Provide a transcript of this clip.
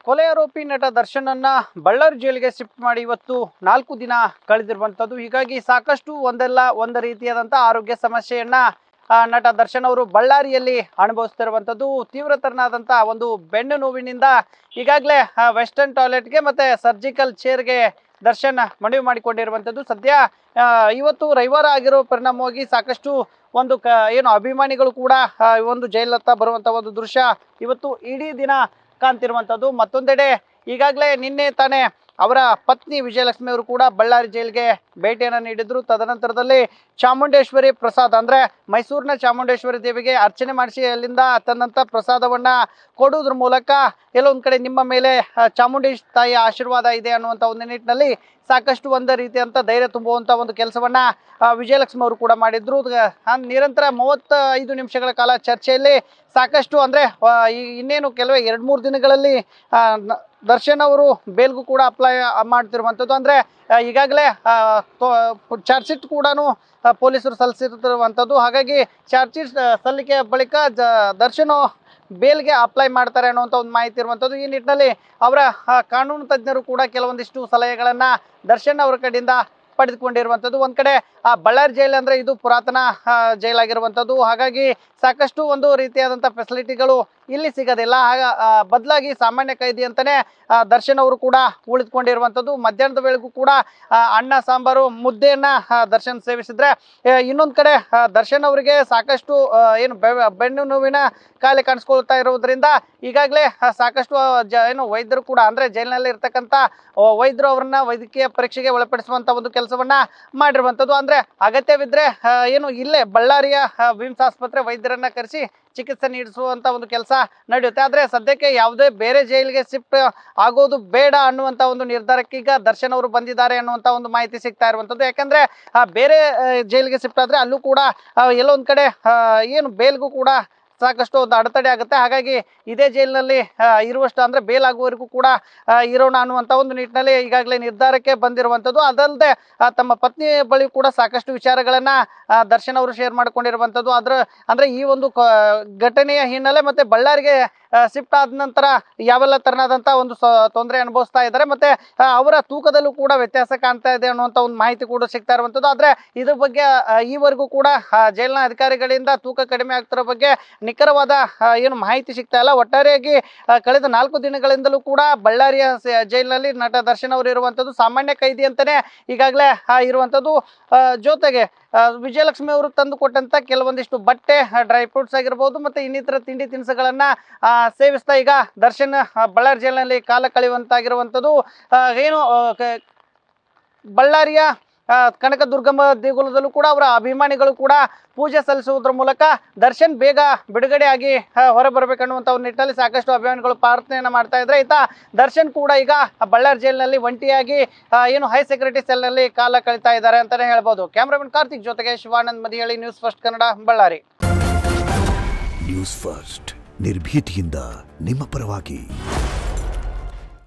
ಕೊಲೆ ಆರೋಪಿ ನಟ ದರ್ಶನನ್ನ ಬಳ್ಳಾರಿ ಜೈಲಿಗೆ ಶಿಫ್ಟ್ ಮಾಡಿ ಇವತ್ತು 4 ದಿನ ಕಳೆದಿರುವಂತದ್ದು. ಹೀಗಾಗಿ ಸಾಕಷ್ಟು ಒಂದು ರೀತಿಯಾದಂತಹ ಆರೋಗ್ಯ ಸಮಸ್ಯೆಯನ್ನ ನಟ ದರ್ಶನ್ ಅವರು ಬಳ್ಳಾರಿಯಲ್ಲಿ ಅನುಭವಿಸ್ತಿರುವಂತದ್ದು. ತೀವ್ರತರನಾದಂತಹ ಒಂದು ಬೆನ್ನು ನೋವಿನಿಂದ ಈಗಾಗಲೇ ವೆಸ್ಟರ್ನ್ ಟಾಯ್ಲೆಟ್ಗೆ ಮತ್ತೆ ಸರ್ಜಿಕಲ್ ಚೇರ್ಗೆ ದರ್ಶನ್ ಮನವಿ ಮಾಡಿಕೊಂಡಿರುವಂತದ್ದು. ಸದ್ಯ ಇವತ್ತು ರವಿವಾರ ಆಗಿರೋ ಪರಿಣಾಮವಾಗಿ ಸಾಕಷ್ಟು ಒಂದು ಏನು ಅಭಿಮಾನಿಗಳು ಕೂಡ ಒಂದು ಜೈಲತ್ತ ಬರುವಂತ ಒಂದು ದೃಶ್ಯ ಇವತ್ತು ಇಡೀ ದಿನ ಕಾಣ್ತಿರುವಂತದ್ದು. ಮತ್ತೊಂದೆಡೆ ಈಗಾಗಲೇ ನಿನ್ನೆ ತಾನೇ ಅವರ ಪತ್ನಿ ವಿಜಯಲಕ್ಷ್ಮಿ ಅವರು ಕೂಡ ಬಳ್ಳಾರಿ ಜೈಲಿಗೆ ಭೇಟಿಯನ್ನು ನೀಡಿದ್ರು. ತದನಂತರದಲ್ಲಿ ಚಾಮುಂಡೇಶ್ವರಿ ಪ್ರಸಾದ ಅಂದ್ರೆ ಮೈಸೂರಿನ ಚಾಮುಂಡೇಶ್ವರಿ ದೇವಿಗೆ ಅರ್ಚನೆ ಮಾಡಿಸಿ ಅಲ್ಲಿಂದ ತಂದಂತ ಪ್ರಸಾದವನ್ನ ಕೊಡುವುದ್ರ ಮೂಲಕ ಎಲ್ಲೊಂದ್ ಕಡೆ ನಿಮ್ಮ ಮೇಲೆ ಚಾಮುಂಡಿ ತಾಯಿಯ ಆಶೀರ್ವಾದ ಇದೆ ಅನ್ನುವಂತ ಒಂದು ನಿಟ್ಟಿನಲ್ಲಿ ಸಾಕಷ್ಟು ಒಂದು ರೀತಿಯಂತ ಧೈರ್ಯ ತುಂಬುವಂತ ಒಂದು ಕೆಲಸವನ್ನ ವಿಜಯಲಕ್ಷ್ಮಿ ಅವರು ಕೂಡ ಮಾಡಿದ್ರು. ನಿರಂತರ 35 ನಿಮಿಷಗಳ ಕಾಲ ಚರ್ಚೆಯಲ್ಲಿ ಸಾಕಷ್ಟು ಅಂದ್ರೆ ಇನ್ನೇನು ಕೆಲವೇ 2-3 ದಿನಗಳಲ್ಲಿ ದರ್ಶನ್ ಅವರು ಬೇಲ್ಗೂ ಕೂಡ ಅಪ್ಲೈ ಮಾಡ್ತಿರುವಂಥದ್ದು. ಅಂದ್ರೆ ಈಗಾಗಲೇ ಚಾರ್ಜ್ ಶೀಟ್ ಕೂಡ ಪೊಲೀಸರು ಸಲ್ಲಿಸಿರುವಂಥದ್ದು. ಹಾಗಾಗಿ ಚಾರ್ಜ್ ಶೀಟ್ ಸಲ್ಲಿಕೆ ಬಳಿಕ ದರ್ಶನ್ ಬೇಲ್ಗೆ ಅಪ್ಲೈ ಮಾಡ್ತಾರೆ ಅನ್ನುವಂಥ ಒಂದು ಮಾಹಿತಿ ಇರುವಂಥದ್ದು. ಈ ನಿಟ್ಟಿನಲ್ಲಿ ಅವರ ಕಾನೂನು ತಜ್ಞರು ಕೂಡ ಕೆಲವೊಂದಿಷ್ಟು ಸಲಹೆಗಳನ್ನ ದರ್ಶನ್ ಅವರ ಕಡೆಯಿಂದ ಪಡೆದುಕೊಂಡಿರುವಂಥದ್ದು. ಒಂದ್ ಕಡೆ ಬಳ್ಳಾರಿ ಜೈಲ್ ಅಂದ್ರೆ ಇದು ಪುರಾತನ ಜೈಲಾಗಿರುವಂಥದ್ದು. ಹಾಗಾಗಿ ಸಾಕಷ್ಟು ಒಂದು ರೀತಿಯಾದಂಥ ಫೆಸಿಲಿಟಿಗಳು ಇಲ್ಲಿ ಸಿಗೋದಿಲ್ಲ. ಬದಲಾಗಿ ಸಾಮಾನ್ಯ ಕೈದಿ ಅಂತಾನೆ ದರ್ಶನ್ ಅವರು ಕೂಡ ಉಳಿದುಕೊಂಡಿರುವಂಥದ್ದು. ಮಧ್ಯಾಹ್ನದ ವೇಳೆಗೂ ಕೂಡ ಅನ್ನ ಸಾಂಬಾರು ಮುದ್ದೆಯನ್ನ ದರ್ಶನ್ ಸೇವಿಸಿದ್ರೆ, ಇನ್ನೊಂದು ಕಡೆ ದರ್ಶನ್ ಅವರಿಗೆ ಸಾಕಷ್ಟು ಏನು ಬೆನ್ನು ನೋವಿನ ಕಾಯಿಲೆ ಕಾಣಿಸ್ಕೊಳ್ತಾ ಇರೋದ್ರಿಂದ ಈಗಾಗಲೇ ಸಾಕಷ್ಟು ಏನು ವೈದ್ಯರು ಕೂಡ ಅಂದ್ರೆ ಜೈಲಿನಲ್ಲಿ ಇರ್ತಕ್ಕಂಥ ವೈದ್ಯರು ಅವರನ್ನ ವೈದ್ಯಕೀಯ ಪರೀಕ್ಷೆಗೆ ಒಳಪಡಿಸುವಂತ ಒಂದು ಕೆಲಸವನ್ನ ಮಾಡಿರುವಂಥದ್ದು. ಅಂದ್ರೆ ಅಗತ್ಯವಿದ್ರೆ ಏನು ಇಲ್ಲೇ ಬಳ್ಳಾರಿಯ ವಿಮ್ಸ್ ಆಸ್ಪತ್ರೆ ವೈದ್ಯರನ್ನ ಕರೆಸಿ ಚಿಕಿತ್ಸೆ ನೀಡಿಸುವಂತ ಒಂದು ಕೆಲಸ ನಡೆಯುತ್ತೆ. ಆದ್ರೆ ಸದ್ಯಕ್ಕೆ ಯಾವುದೇ ಬೇರೆ ಜೈಲಿಗೆ ಶಿಫ್ಟ್ ಆಗೋದು ಬೇಡ ಅನ್ನುವಂತ ಒಂದು ನಿರ್ಧಾರಕ್ಕೆ ಈಗ ದರ್ಶನ್ ಅವರು ಬಂದಿದ್ದಾರೆ ಅನ್ನುವಂತ ಒಂದು ಮಾಹಿತಿ ಸಿಗ್ತಾ ಇರುವಂತದ್ದು. ಯಾಕಂದ್ರೆ ಬೇರೆ ಜೈಲಿಗೆ ಶಿಫ್ಟ್ ಆದ್ರೆ ಅಲ್ಲೂ ಕೂಡ ಎಲ್ಲೋ ಒಂದ್ ಕಡೆ ಏನು ಬೇಲ್ಗೂ ಕೂಡ ಸಾಕಷ್ಟು ಒಂದು ಅಡೆತಡೆ ಆಗುತ್ತೆ. ಹಾಗಾಗಿ ಇದೇ ಜೈಲಿನಲ್ಲಿ ಇರುವಷ್ಟು ಅಂದ್ರೆ ಬೇಲ್ ಆಗುವವರೆಗೂ ಕೂಡ ಇರೋಣ ಅನ್ನುವಂಥ ಒಂದು ನಿಟ್ಟಿನಲ್ಲಿ ಈಗಾಗಲೇ ನಿರ್ಧಾರಕ್ಕೆ ಬಂದಿರುವಂಥದ್ದು. ಅದಲ್ಲದೆ ತಮ್ಮ ಪತ್ನಿ ಬಳಿ ಕೂಡ ಸಾಕಷ್ಟು ವಿಚಾರಗಳನ್ನ ದರ್ಶನ್ ಅವರು ಶೇರ್ ಮಾಡ್ಕೊಂಡಿರುವಂಥದ್ದು. ಅಂದ್ರೆ ಈ ಒಂದು ಘಟನೆಯ ಹಿನ್ನೆಲೆ ಮತ್ತೆ ಬಳ್ಳಾರಿಗೆ ಶಿಫ್ಟ್ ಆದ ನಂತರ ಯಾವೆಲ್ಲ ತರನಾದಂತ ಒಂದು ತೊಂದರೆ ಅನುಭವಿಸ್ತಾ ಇದ್ದಾರೆ, ಮತ್ತೆ ಅವರ ತೂಕದಲ್ಲೂ ಕೂಡ ವ್ಯತ್ಯಾಸ ಕಾಣ್ತಾ ಇದೆ ಅನ್ನುವಂಥ ಒಂದು ಮಾಹಿತಿ ಕೂಡ ಸಿಗ್ತಾ ಇರುವಂಥದ್ದು. ಆದ್ರೆ ಇದ್ರ ಬಗ್ಗೆ ಈವರೆಗೂ ಕೂಡ ಜೈಲಿನ ಅಧಿಕಾರಿಗಳಿಂದ ತೂಕ ಕಡಿಮೆ ಆಗ್ತಿರೋ ಬಗ್ಗೆ ನಿಖರವಾದ ಏನು ಮಾಹಿತಿ ಸಿಗ್ತಾ ಇಲ್ಲ. ಒಟ್ಟಾರೆಯಾಗಿ ಕಳೆದ 4 ದಿನಗಳಿಂದಲೂ ಕೂಡ ಬಳ್ಳಾರಿಯ ಜೈಲಿನಲ್ಲಿ ನಟ ದರ್ಶನ್ ಅವರು ಇರುವಂತದ್ದು ಸಾಮಾನ್ಯ ಕೈದಿ ಅಂತಾನೆ ಈಗಾಗಲೇ ಇರುವಂತದ್ದು. ಜೊತೆಗೆ ವಿಜಯಲಕ್ಷ್ಮಿ ಅವರು ತಂದು ಕೊಟ್ಟಂತ ಕೆಲವೊಂದಿಷ್ಟು ಬಟ್ಟೆ, ಡ್ರೈ ಫ್ರೂಟ್ಸ್ ಆಗಿರ್ಬೋದು ಮತ್ತೆ ಇನ್ನಿತರ ತಿಂಡಿ ತಿನಿಸುಗಳನ್ನ ಸೇವಿಸ್ತಾ ಈಗ ದರ್ಶನ್ ಬಳ್ಳಾರಿ ಜೈಲಿನಲ್ಲಿ ಕಾಲ ಕಳೆಯುವಂತಾಗಿರುವಂಥದ್ದು. ಏನು ಬಳ್ಳಾರಿಯ ಕನಕದುರ್ಗಮ್ಮ ದೇಗುಲದಲ್ಲೂ ಕೂಡ ಅವರ ಅಭಿಮಾನಿಗಳು ಕೂಡ ಪೂಜೆ ಸಲ್ಲಿಸುವುದರ ಮೂಲಕ ದರ್ಶನ್ ಬೇಗ ಬಿಡುಗಡೆಯಾಗಿ ಹೊರ ಬರಬೇಕನ್ನುವಂಥ ಒಂದು ನಿಟ್ಟಿನಲ್ಲಿ ಸಾಕಷ್ಟು ಅಭಿಮಾನಿಗಳು ಪ್ರಾರ್ಥನೆಯನ್ನ ಮಾಡ್ತಾ ಇದ್ರೆ, ಈತ ದರ್ಶನ್ ಕೂಡ ಈಗ ಬಳ್ಳಾರಿ ಜೈಲಿನಲ್ಲಿ ಒಂಟಿಯಾಗಿ ಏನು ಹೈ ಸೆಕ್ಯೂರಿಟಿ ಸೆಲ್ನಲ್ಲಿ ಕಾಲ ಕಳೀತಾ ಇದ್ದಾರೆ ಅಂತಾನೆ ಹೇಳ್ಬೋದು. ಕ್ಯಾಮ್ರಾಮನ್ ಕಾರ್ತಿಕ್ ಜೊತೆಗೆ Shivanand Madihalli, news first Kannada, Ballari. News first ನಿರ್ಭೀತಿಯಿಂದ ನಿಮ್ಮ ಪರವಾಗಿ.